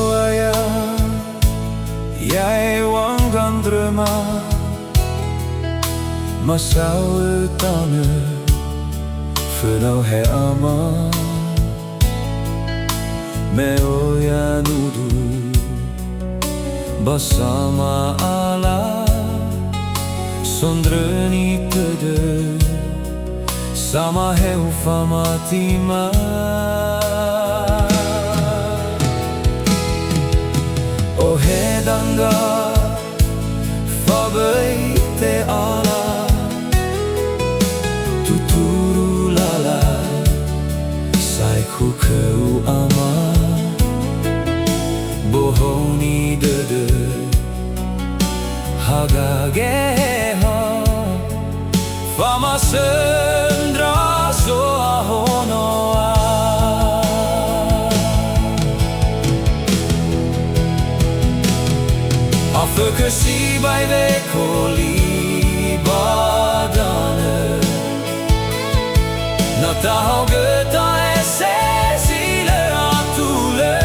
soaya Jij wangan drömma Masau Dano Afökhö ama Meoya nudu Bersama Allah Sondreni tede Sama heu famatima O hedanga Fabai te ala Tuturu lala Afökhö ama Bohoni dede Hagageha Fama söndra så ahonoa Afökhö Sibai Wekoli Dano Natahau göta esesile atule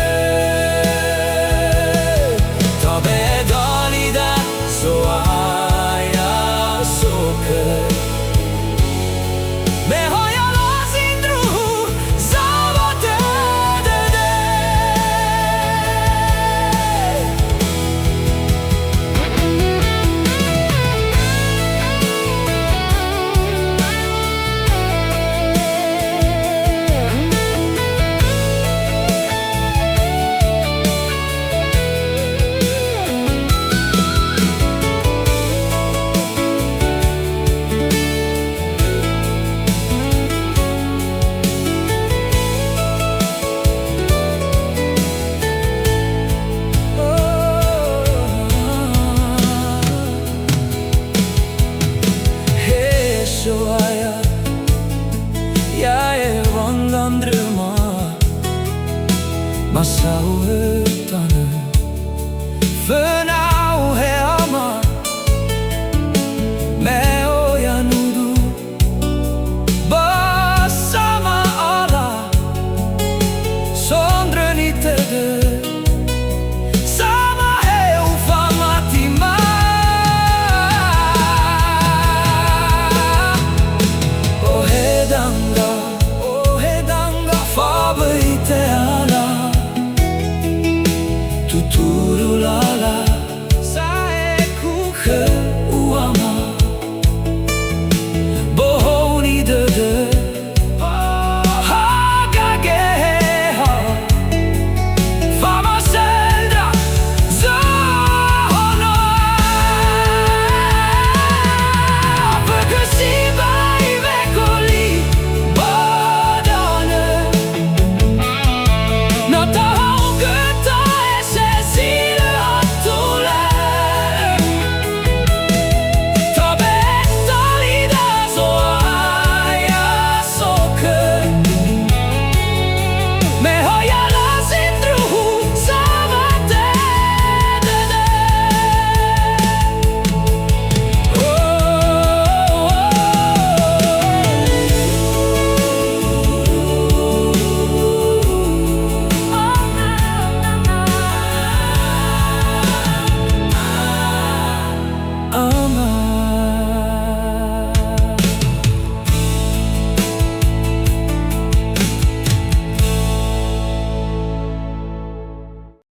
Tabe dalida soaya soke Mehoya lazindru zavate dede soaya Jag wangan drömma Masau Dano Afökhö ama Meoya nudu Bersama Allah Sondreni tede Sama heu famatima O hedanga Fabai te ala Tuturu